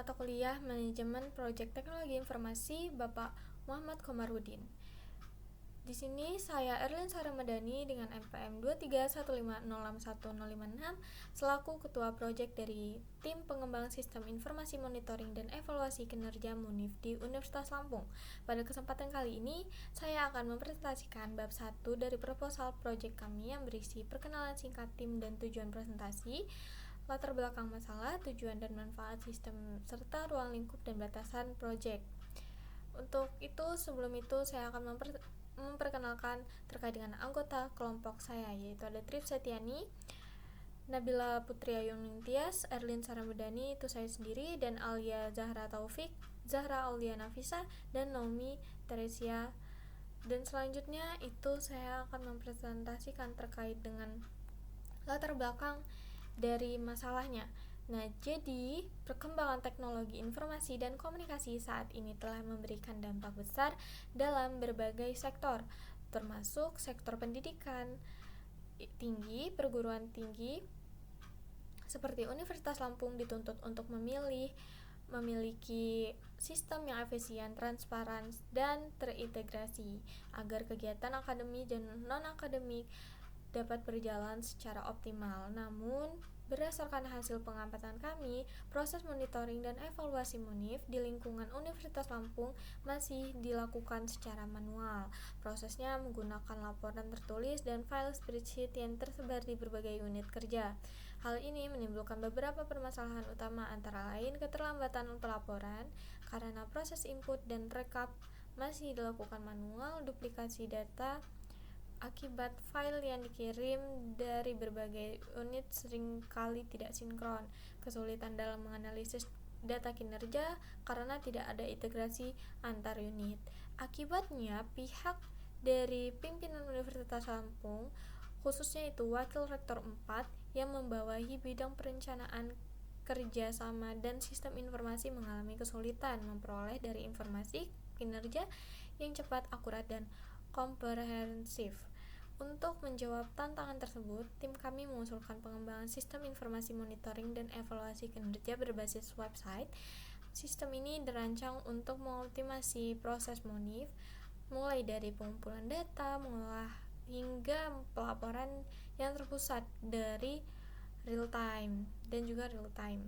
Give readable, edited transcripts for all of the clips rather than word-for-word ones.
mata kuliah Manajemen Proyek Teknologi Informasi Bapak Muhammad Komarudin. Di sini saya Erlin Saramadani dengan NPM 231506156 selaku Ketua Proyek dari Tim Pengembang Sistem Informasi Monitoring dan Evaluasi Kinerja MUNIF di Universitas Lampung. Pada kesempatan kali ini, saya akan mempresentasikan bab 1 dari proposal proyek kami yang berisi perkenalan singkat tim dan tujuan presentasi, latar belakang masalah, tujuan dan manfaat sistem, serta ruang lingkup dan batasan proyek. Untuk itu, sebelum itu saya akan memperkenalkan terkait dengan anggota kelompok saya, yaitu ada Trip Setiani, Nabila Putri Ayung Ningtyas, Erlin Saramadani, itu saya sendiri, dan Alia Zahra Taufik, Zahra Aulia Nafisa, dan Naomi Teresia. Dan selanjutnya itu saya akan mempresentasikan terkait dengan latar belakang dari masalahnya. Nah, jadi perkembangan teknologi informasi dan komunikasi saat ini telah memberikan dampak besar dalam berbagai sektor, termasuk sektor pendidikan tinggi, perguruan tinggi, seperti Universitas Lampung dituntut untuk memiliki sistem yang efisien, transparan, dan terintegrasi agar kegiatan akademik dan non-akademik dapat berjalan secara optimal. Namun, berdasarkan hasil pengamatan kami, proses monitoring dan evaluasi MUNIF di lingkungan Universitas Lampung masih dilakukan secara manual. Prosesnya menggunakan laporan tertulis dan file spreadsheet yang tersebar di berbagai unit kerja. Hal ini menimbulkan beberapa permasalahan utama, antara lain keterlambatan pelaporan karena proses input dan rekap masih dilakukan manual, duplikasi data akibat file yang dikirim dari berbagai unit seringkali tidak sinkron, kesulitan dalam menganalisis data kinerja karena tidak ada integrasi antar unit. Akibatnya, pihak dari pimpinan Universitas Lampung, khususnya itu Wakil Rektor 4 yang membawahi bidang perencanaan kerjasama dan sistem informasi, mengalami kesulitan memperoleh dari informasi kinerja yang cepat, akurat, dan komprehensif. Untuk menjawab tantangan tersebut, tim kami mengusulkan pengembangan sistem informasi monitoring dan evaluasi kinerja berbasis website. Sistem ini dirancang untuk mengoptimasi proses MUNIF, mulai dari pengumpulan data, mengolah, hingga pelaporan yang terpusat dari real time dan juga real time.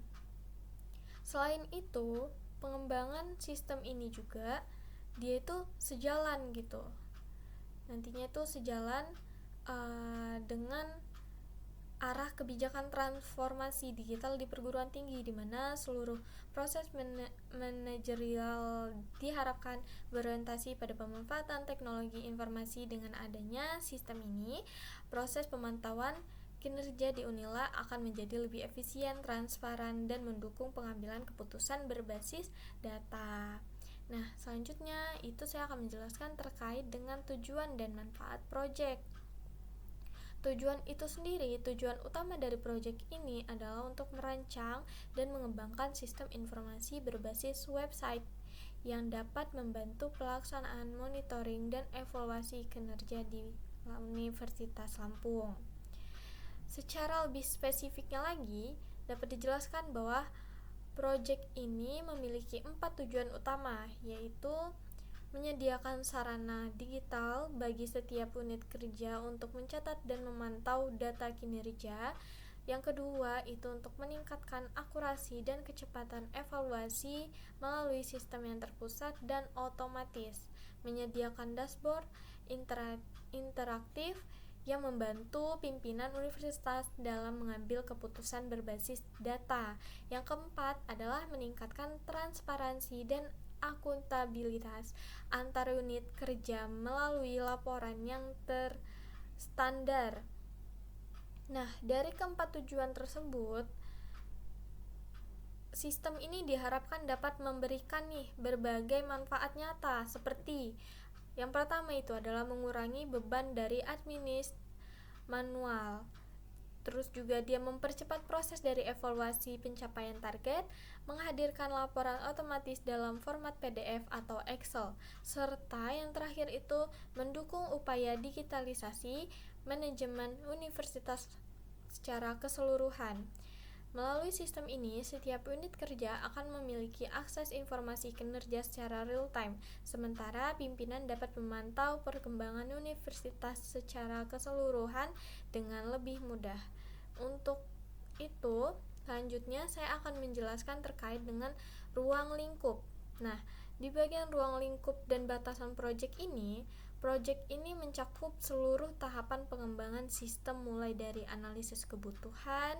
Selain itu, pengembangan sistem ini juga dia itu sejalan gitu. Nantinya itu sejalan dengan arah kebijakan transformasi digital di perguruan tinggi, di mana seluruh proses manajerial diharapkan berorientasi pada pemanfaatan teknologi informasi. Dengan adanya sistem ini, proses pemantauan kinerja di Unila akan menjadi lebih efisien, transparan, dan mendukung pengambilan keputusan berbasis data. Nah, selanjutnya itu saya akan menjelaskan terkait dengan tujuan dan manfaat proyek. Tujuan itu sendiri, tujuan utama dari proyek ini adalah untuk merancang dan mengembangkan sistem informasi berbasis website yang dapat membantu pelaksanaan monitoring dan evaluasi kinerja di Universitas Lampung. Secara lebih spesifiknya lagi, dapat dijelaskan bahwa proyek ini memiliki 4 tujuan utama, yaitu menyediakan sarana digital bagi setiap unit kerja untuk mencatat dan memantau data kinerja. Yang kedua, itu untuk meningkatkan akurasi dan kecepatan evaluasi melalui sistem yang terpusat dan otomatis. Menyediakan dashboard interaktif yang membantu pimpinan universitas dalam mengambil keputusan berbasis data. Yang keempat adalah meningkatkan transparansi dan akuntabilitas antar unit kerja melalui laporan yang terstandar. Nah, dari keempat tujuan tersebut, sistem ini diharapkan dapat memberikan berbagai manfaat nyata, seperti yang pertama itu adalah mengurangi beban dari manual. Terus juga dia mempercepat proses dari evaluasi pencapaian target, menghadirkan laporan otomatis dalam format PDF atau Excel, serta yang terakhir itu mendukung upaya digitalisasi manajemen universitas secara keseluruhan. Melalui sistem ini, setiap unit kerja akan memiliki akses informasi kinerja secara real-time, sementara pimpinan dapat memantau perkembangan universitas secara keseluruhan dengan lebih mudah. Untuk itu, selanjutnya saya akan menjelaskan terkait dengan ruang lingkup. Nah, di bagian ruang lingkup dan batasan proyek ini mencakup seluruh tahapan pengembangan sistem mulai dari analisis kebutuhan.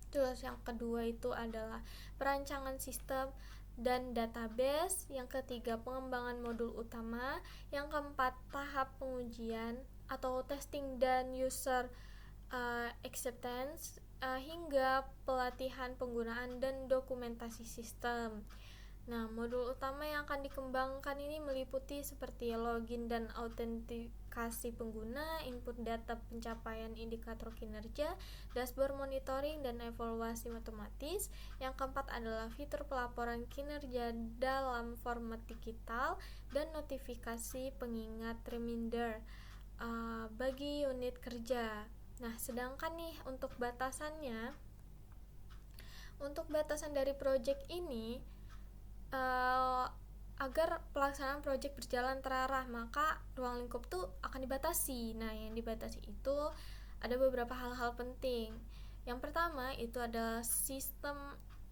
Terus yang kedua itu adalah perancangan sistem dan database. Yang ketiga, pengembangan modul utama. Yang keempat, tahap pengujian atau testing dan user acceptance, hingga pelatihan penggunaan dan dokumentasi sistem. Nah, modul utama yang akan dikembangkan ini meliputi seperti login dan autentikasi pengguna, input data pencapaian indikator kinerja, dashboard monitoring dan evaluasi otomatis. Yang keempat adalah fitur pelaporan kinerja dalam format digital dan notifikasi pengingat reminder bagi unit kerja. Nah, sedangkan nih untuk batasan dari proyek ini, agar pelaksanaan proyek berjalan terarah, maka ruang lingkup tuh akan dibatasi. Nah, yang dibatasi itu ada beberapa hal-hal penting. Yang pertama itu adalah sistem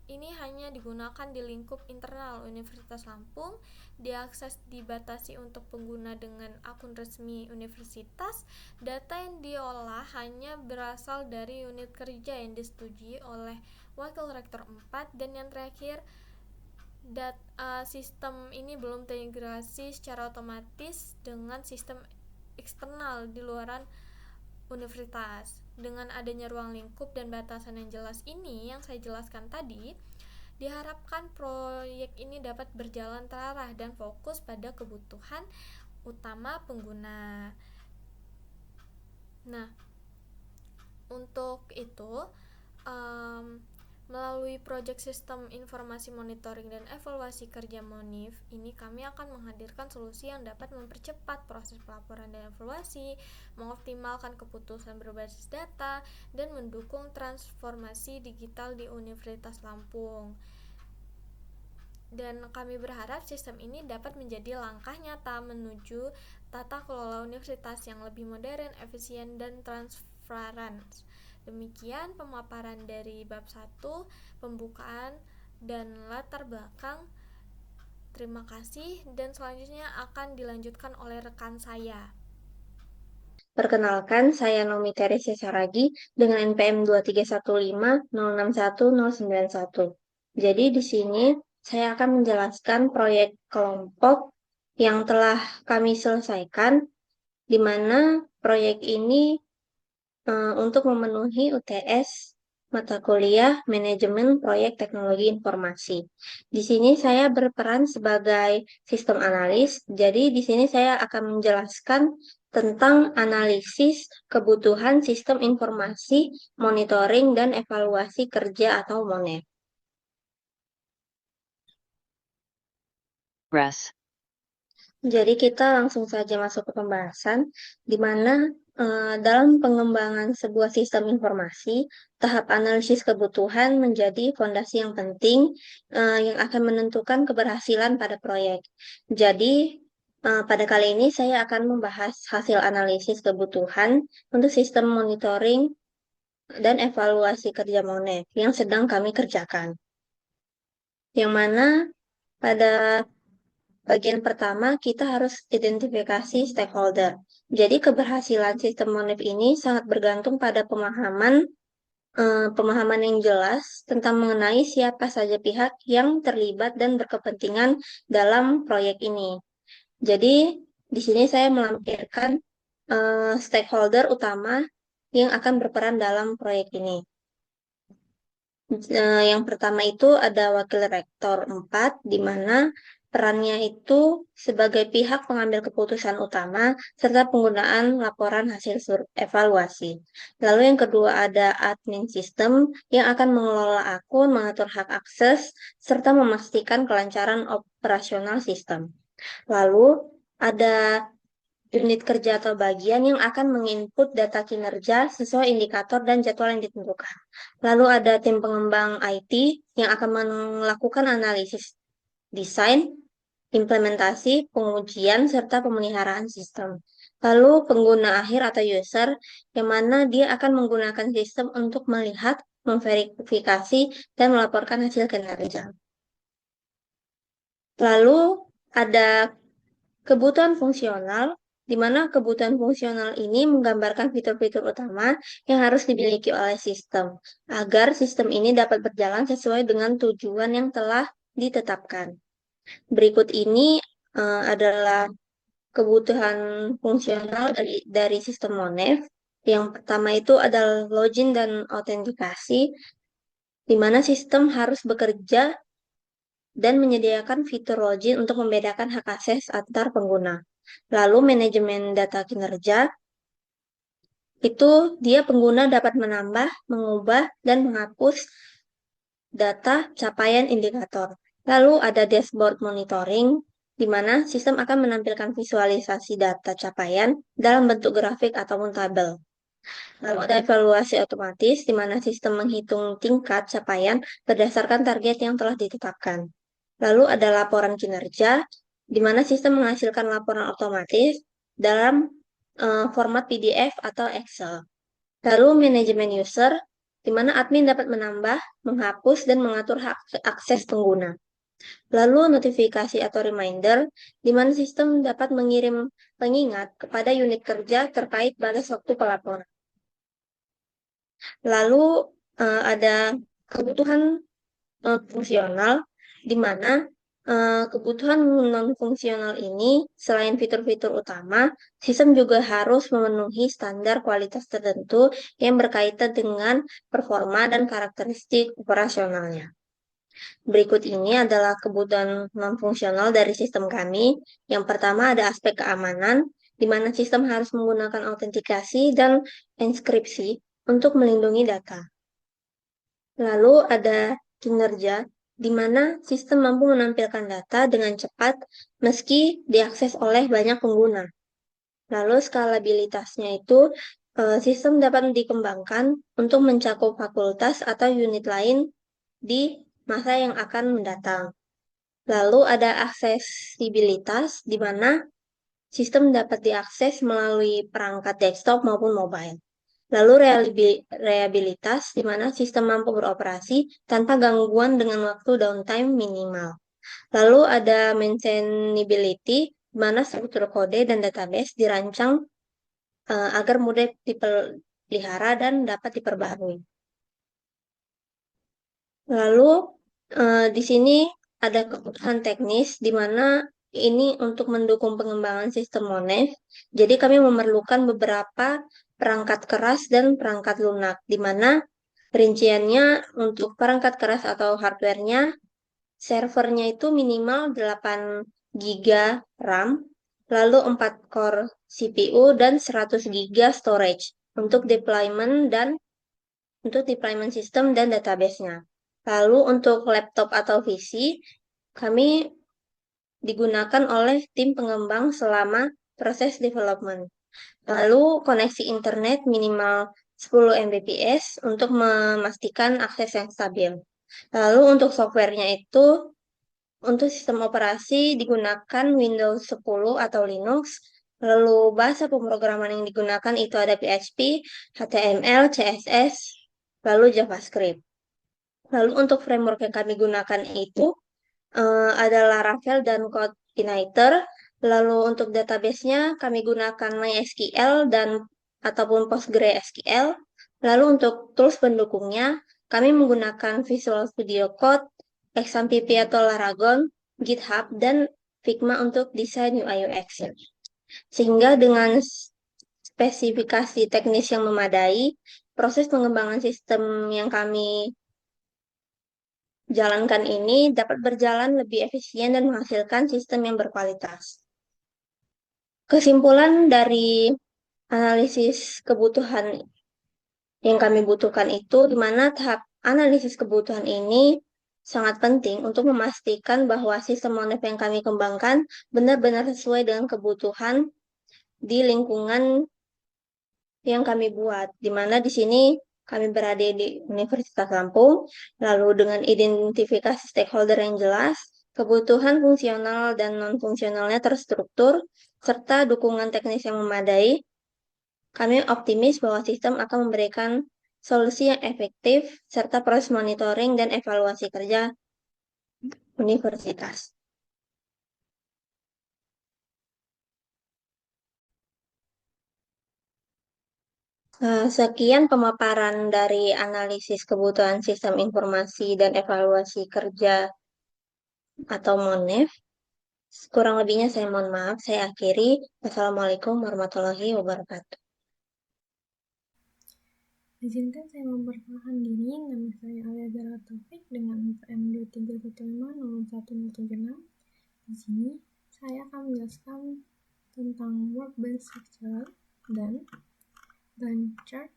ini hanya digunakan di lingkup internal Universitas Lampung, diakses dibatasi untuk pengguna dengan akun resmi universitas, data yang diolah hanya berasal dari unit kerja yang disetujui oleh Wakil Rektor 4, dan yang terakhir, sistem ini belum terintegrasi secara otomatis dengan sistem eksternal di luaran universitas. Dengan adanya ruang lingkup dan batasan yang jelas ini yang saya jelaskan tadi, diharapkan proyek ini dapat berjalan terarah dan fokus pada kebutuhan utama pengguna. Nah, untuk itu melalui proyek sistem informasi monitoring dan evaluasi kerja MONIF ini, kami akan menghadirkan solusi yang dapat mempercepat proses pelaporan dan evaluasi, mengoptimalkan keputusan berbasis data, dan mendukung transformasi digital di Universitas Lampung. Dan kami berharap sistem ini dapat menjadi langkah nyata menuju tata kelola universitas yang lebih modern, efisien, dan transparan. Demikian pemaparan dari bab 1, pembukaan dan latar belakang. Terima kasih, dan selanjutnya akan dilanjutkan oleh rekan saya. Perkenalkan, saya Nomi Teresia Saragi dengan NPM 231506191. Jadi di sini saya akan menjelaskan proyek kelompok yang telah kami selesaikan, di mana proyek ini untuk memenuhi UTS mata kuliah Manajemen Proyek Teknologi Informasi. Di sini saya berperan sebagai sistem analis. Jadi di sini saya akan menjelaskan tentang analisis kebutuhan sistem informasi, monitoring, dan evaluasi kerja atau MONEF. Jadi kita langsung saja masuk ke pembahasan, di mana dalam pengembangan sebuah sistem informasi, tahap analisis kebutuhan menjadi fondasi yang penting yang akan menentukan keberhasilan pada proyek. Jadi pada kali ini saya akan membahas hasil analisis kebutuhan untuk sistem monitoring dan evaluasi kerja MONEF yang sedang kami kerjakan. Yang mana pada bagian pertama, kita harus identifikasi stakeholder. Jadi, keberhasilan sistem MONEF ini sangat bergantung pada pemahaman yang jelas tentang mengenai siapa saja pihak yang terlibat dan berkepentingan dalam proyek ini. Jadi, di sini saya melampirkan stakeholder utama yang akan berperan dalam proyek ini. Yang pertama itu ada Wakil Rektor 4, di mana perannya itu sebagai pihak pengambil keputusan utama serta penggunaan laporan hasil evaluasi. Lalu yang kedua ada admin sistem yang akan mengelola akun, mengatur hak akses, serta memastikan kelancaran operasional sistem. Lalu ada unit kerja atau bagian yang akan menginput data kinerja sesuai indikator dan jadwal yang ditentukan. Lalu ada tim pengembang IT yang akan melakukan analisis, desain, implementasi, pengujian, serta pemeliharaan sistem. Lalu pengguna akhir atau user, yang mana dia akan menggunakan sistem untuk melihat, memverifikasi, dan melaporkan hasil kinerja. Lalu ada kebutuhan fungsional, di mana kebutuhan fungsional ini menggambarkan fitur-fitur utama yang harus dimiliki oleh sistem, agar sistem ini dapat berjalan sesuai dengan tujuan yang telah ditetapkan. Berikut ini adalah kebutuhan fungsional dari sistem Monef. Yang pertama itu adalah login dan autentikasi, di mana sistem harus bekerja dan menyediakan fitur login untuk membedakan hak akses antar pengguna. Lalu manajemen data kinerja, itu dia pengguna dapat menambah, mengubah, dan menghapus data capaian indikator. Lalu ada dashboard monitoring, di mana sistem akan menampilkan visualisasi data capaian dalam bentuk grafik ataupun tabel. Lalu ada evaluasi otomatis, di mana sistem menghitung tingkat capaian berdasarkan target yang telah ditetapkan. Lalu ada laporan kinerja, di mana sistem menghasilkan laporan otomatis dalam format PDF atau Excel. Lalu manajemen user, di mana admin dapat menambah, menghapus, dan mengatur hak akses pengguna. Lalu notifikasi atau reminder, di mana sistem dapat mengirim pengingat kepada unit kerja terkait batas waktu pelaporan. Lalu ada kebutuhan non-fungsional, di mana kebutuhan non-fungsional ini, selain fitur-fitur utama, sistem juga harus memenuhi standar kualitas tertentu yang berkaitan dengan performa dan karakteristik operasionalnya. Berikut ini adalah kebutuhan non-fungsional dari sistem kami. Yang pertama ada aspek keamanan, di mana sistem harus menggunakan autentikasi dan enkripsi untuk melindungi data. Lalu ada kinerja, di mana sistem mampu menampilkan data dengan cepat meski diakses oleh banyak pengguna. Lalu skalabilitasnya itu, sistem dapat dikembangkan untuk mencakup fakultas atau unit lain di masa yang akan mendatang. Lalu ada aksesibilitas, di mana sistem dapat diakses melalui perangkat desktop maupun mobile. Lalu reliabilitas, di mana sistem mampu beroperasi tanpa gangguan dengan waktu downtime minimal. Lalu ada maintainability, di mana struktur kode dan database dirancang agar mudah dipelihara dan dapat diperbarui. Lalu di sini ada kebutuhan teknis, di mana ini untuk mendukung pengembangan sistem Monef. Jadi kami memerlukan beberapa perangkat keras dan perangkat lunak, di mana rinciannya untuk perangkat keras atau hardware-nya, servernya itu minimal 8 GB RAM, lalu 4 core CPU dan 100 GB storage untuk deployment sistem dan database-nya. Lalu untuk laptop atau PC, kami digunakan oleh tim pengembang selama proses development. Lalu koneksi internet minimal 10 Mbps untuk memastikan akses yang stabil. Lalu untuk softwarenya itu, untuk sistem operasi digunakan Windows 10 atau Linux. Lalu bahasa pemrograman yang digunakan itu ada PHP, HTML, CSS, lalu JavaScript. Lalu untuk framework yang kami gunakan itu adalah Laravel dan CodeIgniter. Lalu untuk database-nya kami gunakan MySQL dan ataupun PostgreSQL. Lalu untuk tools pendukungnya kami menggunakan Visual Studio Code, XAMPP atau Laragon, GitHub, dan Figma untuk desain UI UX. Sehingga dengan spesifikasi teknis yang memadai, proses pengembangan sistem yang kami jalankan ini dapat berjalan lebih efisien dan menghasilkan sistem yang berkualitas. Kesimpulan dari analisis kebutuhan yang kami butuhkan itu, di mana tahap analisis kebutuhan ini sangat penting untuk memastikan bahwa sistem Monef yang kami kembangkan benar-benar sesuai dengan kebutuhan di lingkungan yang kami buat, di mana di sini kami berada di Universitas Lampung, lalu dengan identifikasi stakeholder yang jelas, kebutuhan fungsional dan non-fungsionalnya terstruktur, serta dukungan teknis yang memadai, kami optimis bahwa sistem akan memberikan solusi yang efektif, serta proses monitoring dan evaluasi kerja universitas. Sekian pemaparan dari analisis kebutuhan sistem informasi dan evaluasi kerja atau MONEF. Kurang lebihnya saya mohon maaf. Saya akhiri. Wassalamualaikum warahmatullahi wabarakatuh. Izinkan saya memperkenalkan diri, nama saya Alia Zara Taufik dengan UPM 2315 nomor 1076. Di sini saya akan menjelaskan tentang workbench structure dan Gantt chart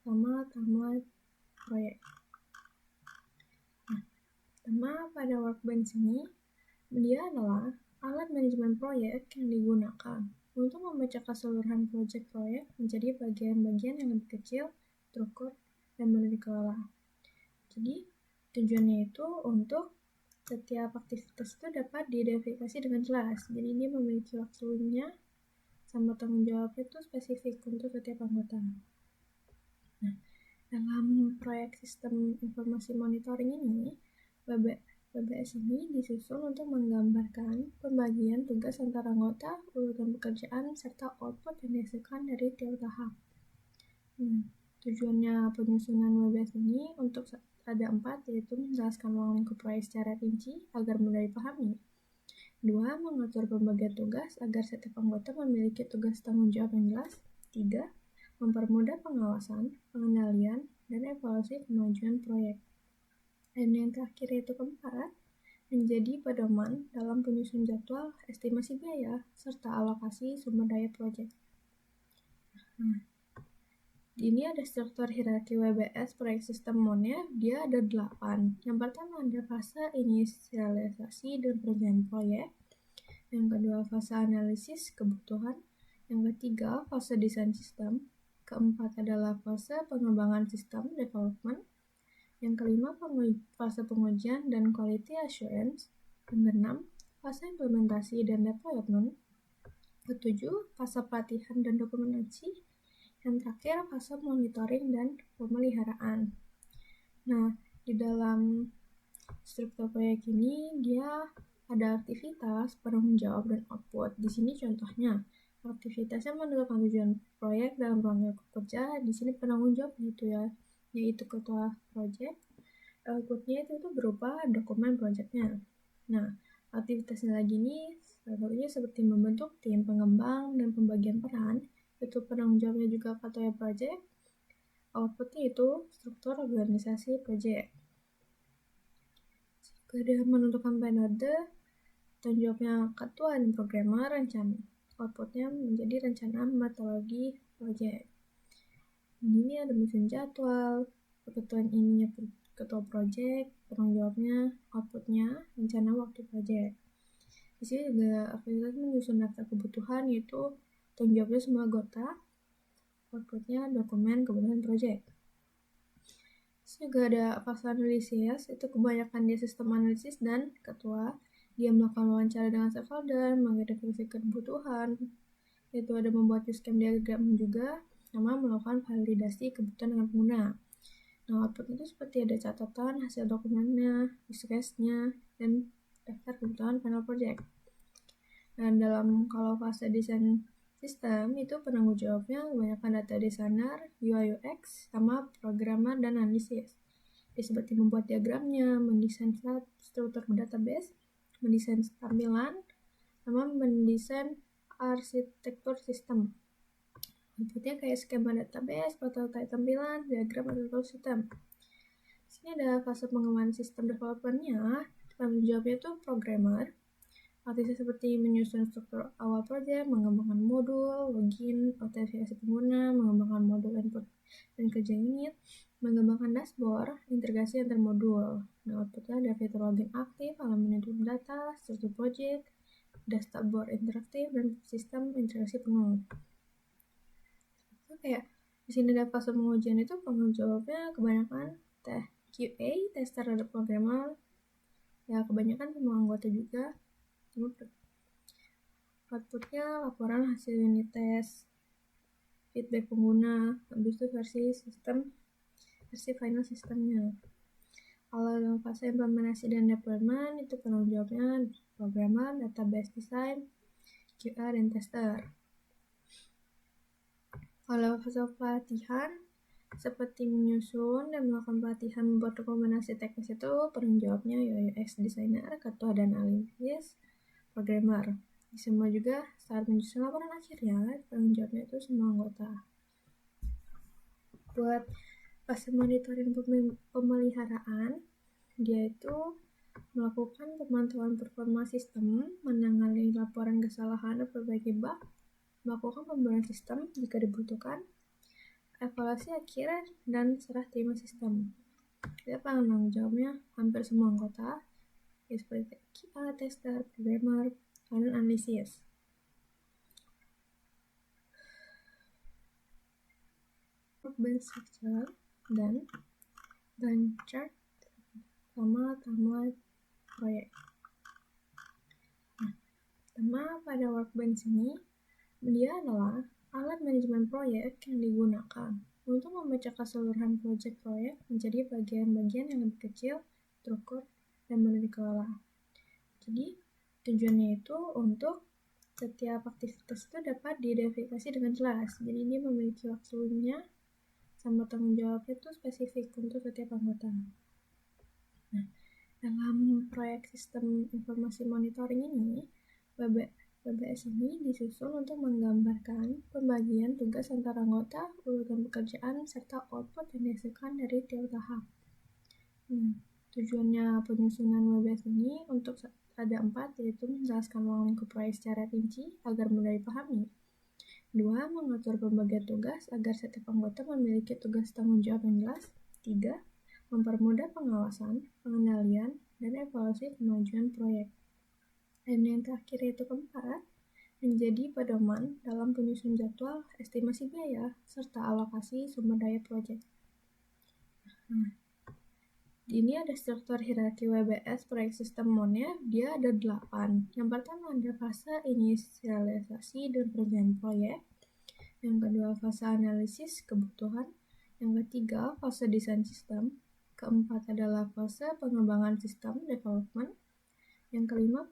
sama timeline proyek. Nah, pertama pada workbench ini, dia adalah alat manajemen proyek yang digunakan untuk membaca keseluruhan proyek menjadi bagian-bagian yang lebih kecil, terukur, dan mudah dikelola. Jadi, tujuannya itu untuk setiap aktivitas itu dapat diidentifikasi dengan jelas. Jadi, dia memiliki waktunya sama tanggung jawabnya itu spesifik untuk setiap anggota. Nah, dalam proyek sistem informasi monitoring ini, WBS ini disusun untuk menggambarkan pembagian tugas antara anggota, urutan pekerjaan, serta output yang dihasilkan dari tiap tahap. Tujuannya penyusunan WBS ini untuk ada 4, yaitu menjelaskan ruang lingkup proyek secara rinci agar mudah dipahami. 2. Mengatur pembagian tugas agar setiap anggota memiliki tugas tanggung jawab yang jelas. 3. Mempermudah pengawasan, pengendalian, dan evaluasi kemajuan proyek. Dan yang terakhir yaitu 4, menjadi pedoman dalam penyusun jadwal, estimasi biaya, serta alokasi sumber daya proyek. Nah, ini ada struktur hierarki WBS proyek sistem MONEF, dia ada 8. Yang pertama ada fase inisialisasi dan perencanaan proyek. Yang kedua fase analisis kebutuhan. Yang ketiga fase desain sistem. Keempat adalah fase pengembangan sistem development. Yang kelima fase pengujian dan quality assurance. Yang keenam fase implementasi dan deployment. Ketujuh fase pelatihan dan dokumentasi. Yang terakhir fase monitoring dan pemeliharaan. Nah, di dalam struktur proyek ini dia ada aktivitas, penanggung jawab, dan output. Di sini contohnya, aktivitasnya menentukan tujuan proyek dalam ruang lingkup kerja. Di sini penanggung jawab gitu ya, yaitu ketua proyek. Outputnya itu berupa dokumen proyeknya. Nah, aktivitasnya lagi ini contohnya seperti membentuk tim pengembang dan pembagian peran. Itu penanggung jawabnya juga ketua proyek. Outputnya itu struktur organisasi proyek. Ada menentukan metode, tanggung jawabnya ketua dan programmer, rencana. Outputnya menjadi rencana metodologi proyek. Ini ada menyusun jadwal, keketuaan ininya ketua proyek, penanggung jawabnya, outputnya, rencana waktu proyek. Di sini juga aktivitas menyusun daftar kebutuhan, yaitu tanggung jawabnya semua anggota, outputnya dokumen kebutuhan proyek. Terus juga ada fase analisis, itu kebanyakan dia sistem analisis dan ketua. Dia melakukan wawancara dengan stakeholder, mengidentifikasi kebutuhan, yaitu ada membuat use case diagram juga, sama melakukan validasi kebutuhan dengan pengguna. Nah, output itu seperti ada catatan, hasil dokumennya, use case-nya, dan daftar kebutuhan final project. Dan dalam kalau fase desain sistem itu penanggung jawabnya kebanyakan data designer, UI UX, sama programmer dan analisis. Dia seperti membuat diagramnya, mendesain struktur database, mendesain tampilan, sama mendesain arsitektur sistem. Inputnya kayak skema database, prototipe tampilan, diagram atau sistem. Di sini ada fase pengembangan sistem development-nya. Tanggung jawabnya itu programmer. Aktivitas seperti menyusun struktur awal proyek, mengembangkan modul, login, autentikasi pengguna, mengembangkan modul input dan kerja unit, mengembangkan dashboard, integrasi antar modul. Nah, outputnya ada fitur login aktif, halaman input data, struktur project, dashboard interaktif, dan sistem integrasi penuh. Itu kayak di sini ada fase pengujian itu tanggung jawabnya kebanyakan QA, tester ada programmer, ya kebanyakan semua anggota juga. Outputnya laporan hasil unit test, feedback pengguna, habis itu versi final sistemnya. Kalau dalam fase implementasi dan deployment itu penanggung jawabnya programmer, database design, QA, dan tester. Kalau fase pelatihan seperti menyusun dan melakukan pelatihan membuat rekomendasi teknis itu penanggung jawabnya UX designer, ketua dan analisis, programmer. Di semua juga saat menyusun laporan akhirnya penanggung jawabnya itu semua anggota. Buat fase monitoring pemeliharaan, dia itu melakukan pemantauan performa sistem, menangani laporan kesalahan dan perbaiki bug, melakukan pembaruan sistem jika dibutuhkan, evaluasi akhir, dan serah terima sistem. Dia penanggung jawabnya hampir semua anggota, ya seperti QA, tester, programmer, dan analisis. Workbench structure dan Gantt chart sama timeline proyek. Pertama, pada workbench ini, dia adalah alat manajemen proyek yang digunakan untuk membaca keseluruhan proyek menjadi bagian-bagian yang lebih kecil, terukur, dan mudah dikelola. Jadi, tujuannya itu untuk setiap aktivitas itu dapat diidentifikasi dengan jelas. Jadi, ini memiliki waktunya sama tanggung jawabnya itu spesifik untuk setiap anggota. Nah, dalam proyek sistem informasi monitoring ini, WBS ini disusun untuk menggambarkan pembagian tugas antara anggota, urutan pekerjaan, serta output yang dihasilkan dari tiap tahap. Tujuannya penyusunan WBS ini untuk ada 4, yaitu menjelaskan ruang lingkup proyek secara rinci agar mudah dipahami. 2. Mengatur pembagian tugas agar setiap anggota memiliki tugas tanggung jawab yang jelas. 3. Mempermudah pengawasan, pengendalian, dan evaluasi kemajuan proyek. Dan yang terakhir yaitu 4, menjadi pedoman dalam penyusun jadwal, estimasi biaya, serta alokasi sumber daya proyek. Nah, ini ada struktur hierarki WBS proyek sistem MON-nya, dia ada 8. Yang pertama ada fase inisialisasi dan perencanaan proyek. Yang kedua fase analisis kebutuhan. Yang ketiga fase desain sistem. Keempat adalah fase pengembangan sistem development. Yang kelima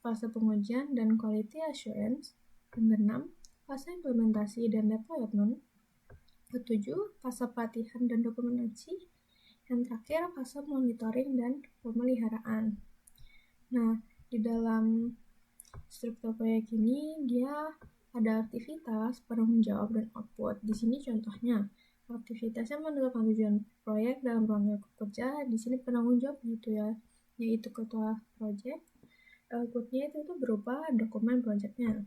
fase pengujian dan quality assurance. Yang keenam fase implementasi dan deployment. Ketujuh fase pelatihan dan dokumentasi. Yang terakhir fase monitoring dan pemeliharaan. Nah, di dalam struktur proyek ini dia ada aktivitas, penanggung jawab, dan output. Di sini contohnya aktivitasnya menentukan tujuan proyek dalam ruang lingkup kerja. Di sini penanggung jawab gitu ya, yaitu ketua proyek. Outputnya itu berupa dokumen proyeknya.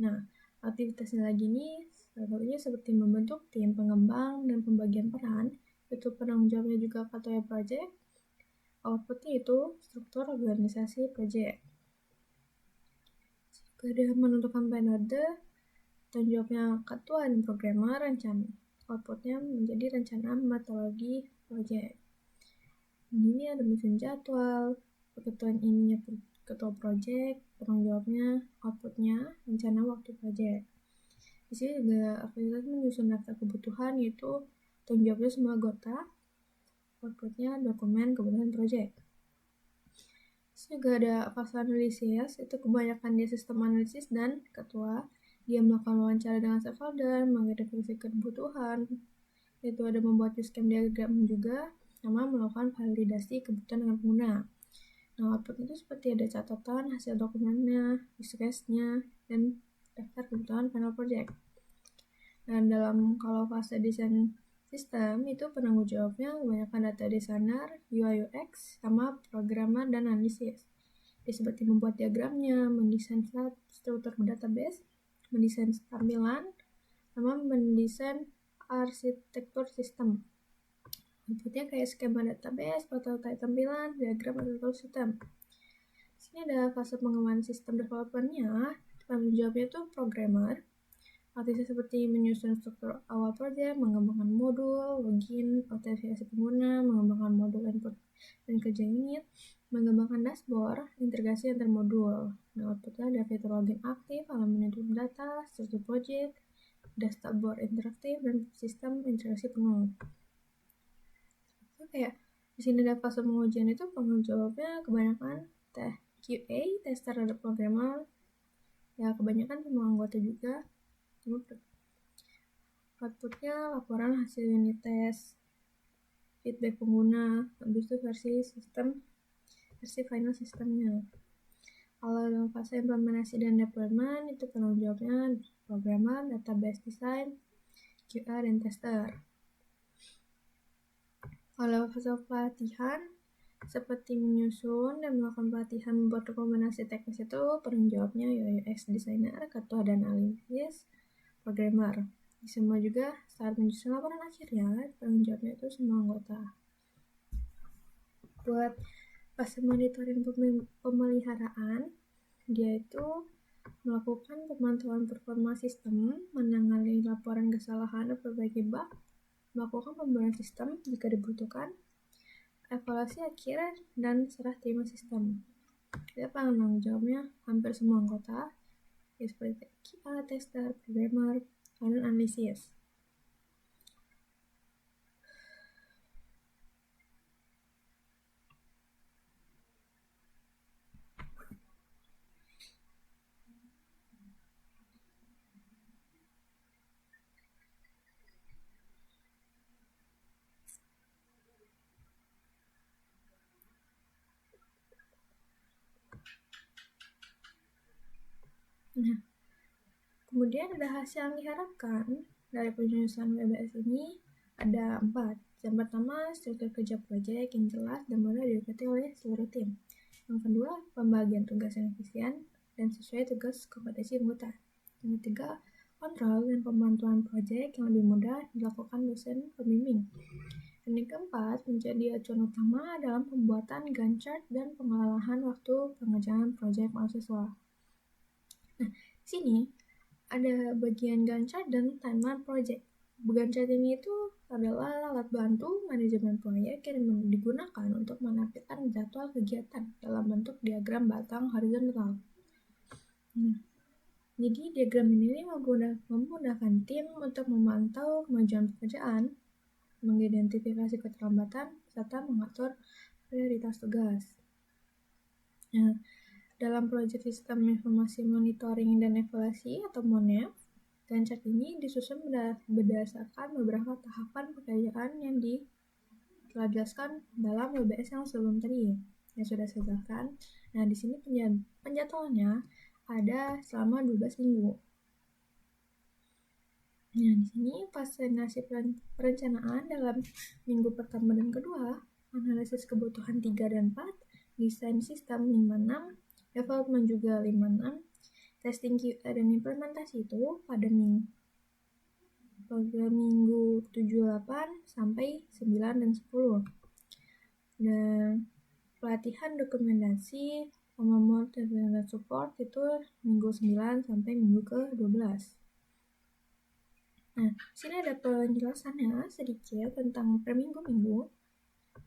Nah, aktivitasnya lagi ini salah satunya seperti membentuk tim pengembang dan pembagian peran. Itu penanggung jawabnya juga ketua proyek. Outputnya itu struktur organisasi proyek. Jika dia menentukan plan order, tanggung jawabnya ketua dan programmer rencana. Outputnya menjadi rencana metodologi proyek. Ini ada menyusun jadwal, keketuaan ininya ketua proyek, penanggung jawabnya, outputnya, rencana waktu proyek. Di sini juga aktivitas menyusun daftar kebutuhan, yaitu tanggung jawabnya semua anggota, outputnya dokumen kebutuhan proyek. Terus juga ada fase analisis, itu kebanyakan dia sistem analisis dan ketua. Dia melakukan wawancara dengan stakeholder, mengidentifikasi kebutuhan, yaitu ada membuat use case diagram juga, sama melakukan validasi kebutuhan dengan pengguna. Nah, output itu seperti ada catatan, hasil dokumennya, use case-nya, dan daftar kebutuhan final project. Dan dalam kalau fase desain sistem itu penanggung jawabnya kebanyakan data designer, UI UX, sama programmer dan analisis. Dia seperti membuat diagramnya, mendesain struktur database, mendesain tampilan, sama mendesain arsitektur sistem. Inputnya kayak skema database, prototipe tampilan, diagram atau sistem. Ini ada fase pengembangan sistem developernya. Tanggung jawabnya itu programmer. Aktivitas seperti menyusun struktur awal proyek, mengembangkan modul, login, autentikasi pengguna, mengembangkan modul input dan kerja unit, mengembangkan dashboard, integrasi antar modul. Nah, outputnya ada fitur login aktif, halaman input data, struktur proyek, dashboard interaktif, dan sistem integrasi penuh. Itu kayak di sini ada fase pengujian itu tanggung jawabnya kebanyakan QA, tester terhadap programmer, ya kebanyakan semua anggota juga. Outputnya laporan hasil unit test, feedback pengguna, habis itu versi final sistemnya. Kalau dalam fase implementasi dan deployment itu penanggung jawabnya programmer, database design, QA, dan tester. Kalau fase pelatihan seperti menyusun dan melakukan pelatihan membuat rekomendasi teknis itu penanggung jawabnya UX designer, ketua dan analisis, programmer. Semua juga saat menyusun laporan akhirnya penanggung jawabnya itu semua anggota. Buat fase monitoring pemeliharaan, dia itu melakukan pemantauan performa sistem, menangani laporan kesalahan dan perbaiki bug, melakukan pembaruan sistem jika dibutuhkan, evaluasi akhir, dan serah terima sistem. Dia penanggung jawabnya hampir semua anggota, ya seperti QA, tester, programmer, dan analisis. Nah, kemudian ada hasil yang diharapkan dari penyusunan WBS ini ada 4. Yang pertama, struktur kerja proyek yang jelas dan mudah diikuti oleh seluruh tim. Yang kedua, pembagian tugas yang efisien dan sesuai tugas kompetensi anggota. Yang ketiga, kontrol dan pemantauan proyek yang lebih mudah dilakukan dosen pembimbing. Dan yang keempat, menjadi acuan utama dalam pembuatan Gantt chart dan pengolahan waktu pengerjaan proyek mahasiswa. Nah, di sini ada bagian Gantt chart dan timeline project. Gantt chart ini itu adalah alat bantu manajemen proyek yang digunakan untuk menampilkan jadwal kegiatan dalam bentuk diagram batang horizontal. Jadi diagram ini memudahkan tim untuk memantau kemajuan pekerjaan, mengidentifikasi keterlambatan, serta mengatur prioritas tugas. Nah, dalam proyek sistem informasi monitoring dan evaluasi atau MONEV, Gantt chart ini disusun berdasarkan beberapa tahapan pekerjaan yang telah dijelaskan dalam WBS yang sebelum tadi yang sudah saya jelaskan. Nah, di sini penjadwalannya ada selama 12 minggu. Nah, di sini fasilitasi perencanaan dalam minggu pertama dan kedua, analisis kebutuhan 3 dan 4, desain sistem 56, development juga 56, testing QA dan implementasi itu pada minggu 7-8 sampai 9 dan 10. Dan pelatihan dokumentasi sama dan support itu minggu 9 sampai minggu ke-12. Nah, sini ada penjelasannya sedikit tentang per minggu-minggu.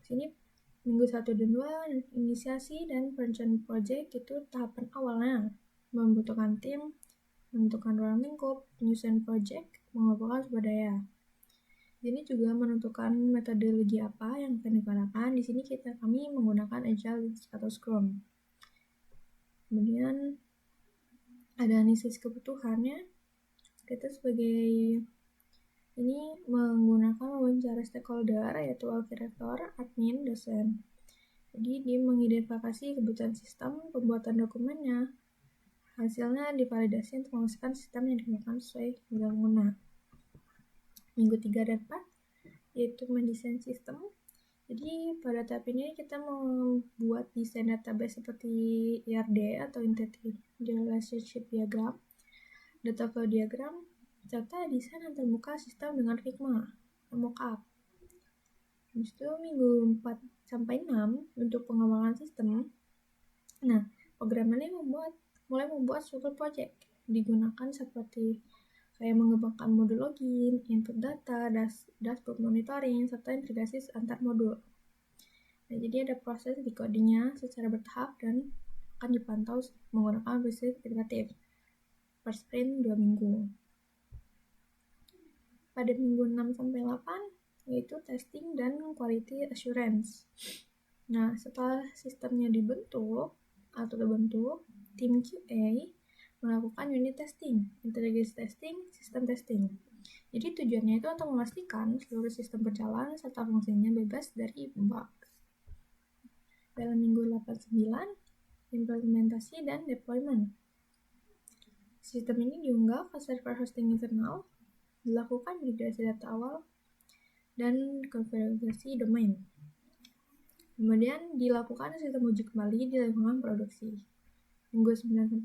Sini minggu 1 dan 2 inisiasi dan perencanaan proyek itu tahapan awalnya, membutuhkan tim, menentukan ruang lingkup, penyusunan proyek, mengumpulkan sumber daya. Ini juga menentukan metodologi apa yang akan digunakan. Di sini kami menggunakan Agile atau Scrum. Kemudian ada analisis kebutuhannya. Kita sebagai ini menggunakan wawancara stakeholder, yaitu wakil rektor, admin, dosen. Jadi dia mengidentifikasi kebutuhan sistem, pembuatan dokumennya. Hasilnya divalidasi untuk memasukkan sistem yang digunakan sesuai kebutuhan pengguna. Minggu 3 dan 4 yaitu mendesain sistem. Jadi pada tahap ini kita membuat desain database seperti IRD atau Entity Relationship Diagram, data flow diagram, serta desain antarmuka sistem dengan Figma, mockup. Habis itu minggu 4 sampai 6 untuk pengembangan sistem. Nah, mulai membuat suatu project. Digunakan seperti kayak mengembangkan modul login, input data, dashboard monitoring, serta integrasi antar modul. Nah, jadi ada proses di codingnya secara bertahap dan akan dipantau menggunakan basis iteratif. Per sprint 2 minggu. Pada minggu 6-8 yaitu testing dan quality assurance. Nah, setelah sistemnya dibentuk atau terbentuk, tim QA melakukan unit testing, integrasi testing, sistem testing. Jadi tujuannya itu untuk memastikan seluruh sistem berjalan serta fungsinya bebas dari bug. Dalam minggu 8-9, implementasi dan deployment. Sistem ini diunggah ke server hosting internal, dilakukan migrasi data awal, dan konfigurasi domain. Kemudian dilakukan sistem uji kembali di lingkungan produksi. Minggu 9-8,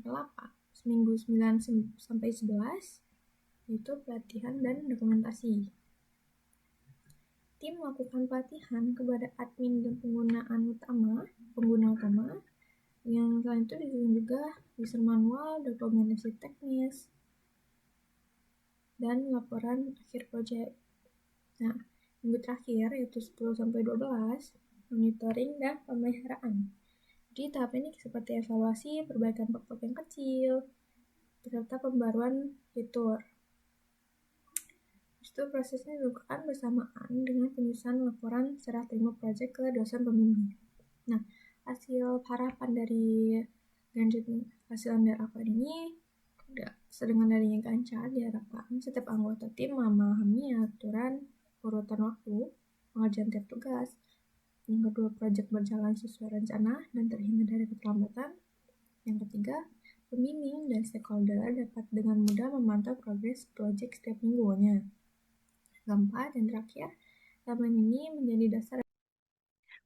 minggu 9-11 yaitu pelatihan dan dokumentasi. Tim melakukan pelatihan kepada admin dan pengguna utama. Yang selain itu disusun juga user manual, dokumentasi teknis, dan laporan akhir proyek. Nah, minggu terakhir yaitu 10-12 monitoring dan pemeliharaan. Jadi tahap ini seperti evaluasi, perbaikan bug-bug yang kecil, serta pembaruan fitur. Itu prosesnya dilakukan bersamaan dengan penyusunan laporan serah terima proyek ke dosen pembimbing. Nah, hasil harapan dari hasil harapan ini dengan adanya Gantt diharapkan setiap anggota tim memahami aturan urutan waktu pengerjaan tiap tugas. Yang kedua, proyek berjalan sesuai rencana dan terhindar dari keterlambatan. Yang ketiga, pembimbing dan stakeholder dapat dengan mudah memantau progres proyek setiap minggunya. Keempat dan terakhir, tahapan ini menjadi dasar.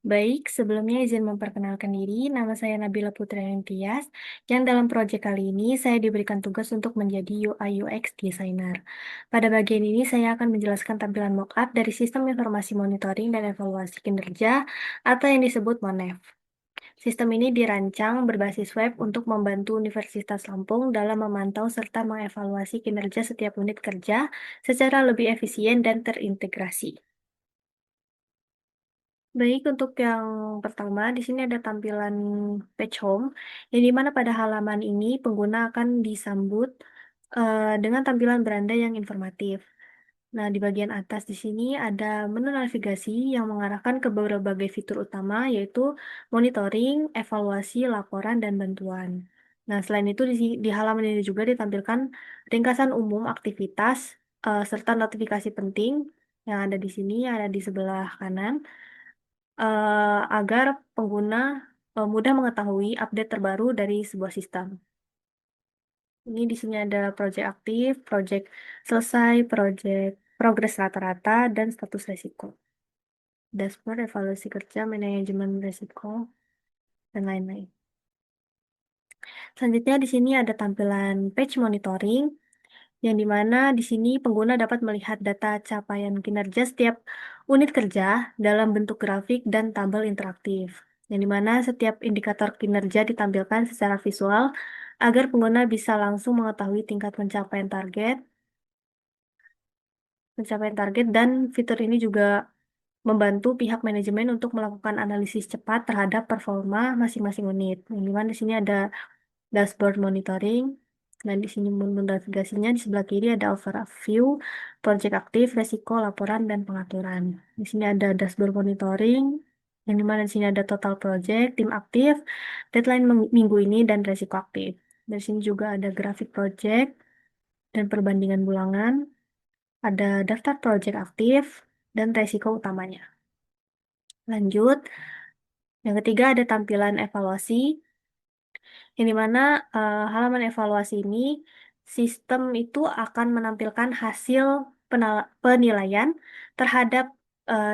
Baik, sebelumnya izin memperkenalkan diri, nama saya Nabila Putri Tias, yang dalam proyek kali ini saya diberikan tugas untuk menjadi UI UX designer. Pada bagian ini saya akan menjelaskan tampilan mockup dari Sistem Informasi Monitoring dan Evaluasi Kinerja atau yang disebut MONEV. Sistem ini dirancang berbasis web untuk membantu Universitas Lampung dalam memantau serta mengevaluasi kinerja setiap unit kerja secara lebih efisien dan terintegrasi. Baik, untuk yang pertama, di sini ada tampilan page home, yang dimana pada halaman ini pengguna akan disambut dengan tampilan beranda yang informatif. Nah, di bagian atas di sini ada menu navigasi yang mengarahkan ke berbagai fitur utama, yaitu monitoring, evaluasi, laporan, dan bantuan. Nah, selain itu di halaman ini juga ditampilkan ringkasan umum aktivitas serta notifikasi penting yang ada di sini, yang ada di sebelah kanan, agar pengguna mudah mengetahui update terbaru dari sebuah sistem. Ini di sini ada project aktif, project selesai, project progres rata-rata, dan status resiko. Dashboard, evaluasi kerja, manajemen resiko, dan lain-lain. Selanjutnya di sini ada tampilan page monitoring, yang dimana di sini pengguna dapat melihat data capaian kinerja setiap unit kerja dalam bentuk grafik dan tabel interaktif, yang dimana setiap indikator kinerja ditampilkan secara visual agar pengguna bisa langsung mengetahui tingkat pencapaian target, dan fitur ini juga membantu pihak manajemen untuk melakukan analisis cepat terhadap performa masing-masing unit. Yang dimana di sini ada dashboard monitoring. Nah, di sini menu navigasinya di sebelah kiri ada overview, project aktif, resiko, laporan, dan pengaturan. Di sini ada dashboard monitoring, yang dimana di sini ada total project, tim aktif, deadline minggu ini, dan resiko aktif. Dari sini juga ada grafik project dan perbandingan bulangan, ada daftar project aktif, dan resiko utamanya. Lanjut, yang ketiga ada tampilan evaluasi, yang dimana halaman evaluasi ini sistem itu akan menampilkan hasil penilaian terhadap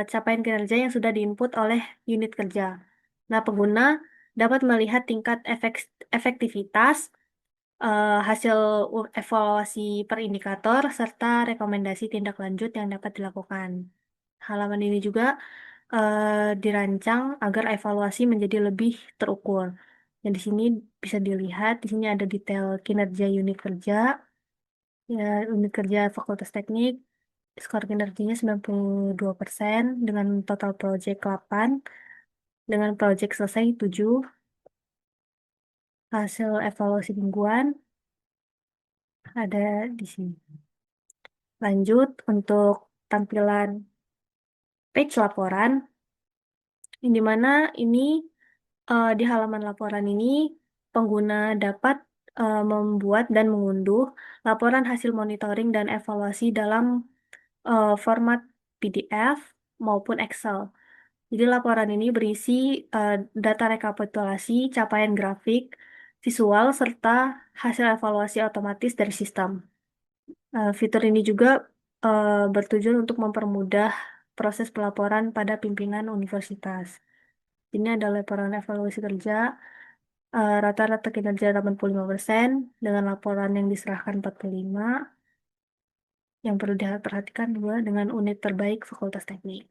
capaian kinerja yang sudah diinput oleh unit kerja. Nah, pengguna dapat melihat tingkat efektivitas hasil evaluasi per indikator serta rekomendasi tindak lanjut yang dapat dilakukan. Halaman ini juga dirancang agar evaluasi menjadi lebih terukur. Yang di sini bisa dilihat, di sini ada detail kinerja unit kerja. Ya, unit kerja Fakultas Teknik, skor kinerjanya 92% dengan total project 8, dengan project selesai 7, hasil evaluasi mingguan ada di sini. Lanjut untuk tampilan page laporan, di mana ini di halaman laporan ini pengguna dapat membuat dan mengunduh laporan hasil monitoring dan evaluasi dalam format PDF maupun Excel. Jadi laporan ini berisi data rekapitulasi, capaian grafik, visual, serta hasil evaluasi otomatis dari sistem. Fitur ini juga bertujuan untuk mempermudah proses pelaporan pada pimpinan universitas. Ini ada laporan evaluasi kerja, rata-rata kinerja 85%, dengan laporan yang diserahkan 45. Yang perlu diperhatikan juga dengan unit terbaik Fakultas Teknik.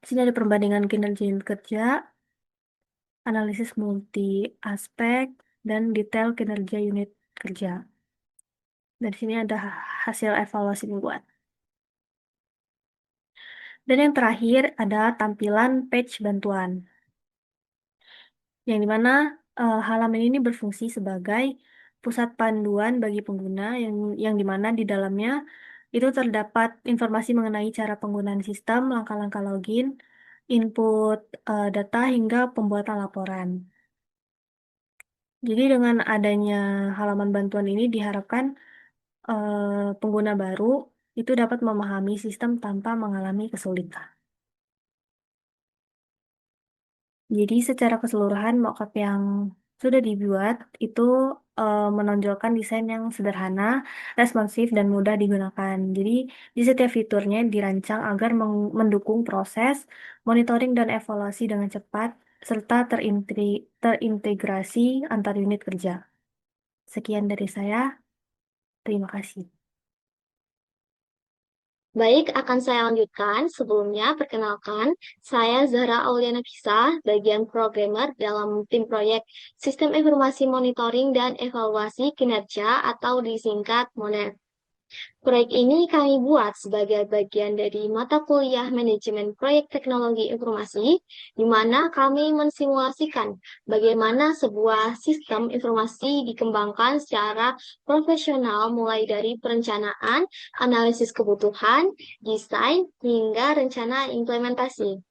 Di sini ada perbandingan kinerja unit kerja, analisis multi aspek, dan detail kinerja unit kerja. Dan di sini ada hasil evaluasi mingguan. Dan yang terakhir ada tampilan page bantuan, yang dimana halaman ini berfungsi sebagai pusat panduan bagi pengguna yang dimana di dalamnya itu terdapat informasi mengenai cara penggunaan sistem, langkah-langkah login, input data hingga pembuatan laporan. Jadi dengan adanya halaman bantuan ini diharapkan pengguna baru itu dapat memahami sistem tanpa mengalami kesulitan. Jadi secara keseluruhan mockup yang sudah dibuat itu menonjolkan desain yang sederhana, responsif, dan mudah digunakan. Jadi di setiap fiturnya dirancang agar mendukung proses monitoring dan evaluasi dengan cepat serta terintegrasi antar unit kerja. Sekian dari saya. Terima kasih. Baik, akan saya lanjutkan. Sebelumnya, perkenalkan, saya Zahra Auliana Pisa, bagian programmer dalam tim proyek Sistem Informasi Monitoring dan Evaluasi Kinerja atau disingkat MONEF. Proyek ini kami buat sebagai bagian dari mata kuliah Manajemen Proyek Teknologi Informasi, di mana kami mensimulasikan bagaimana sebuah sistem informasi dikembangkan secara profesional mulai dari perencanaan, analisis kebutuhan, desain, hingga rencana implementasi.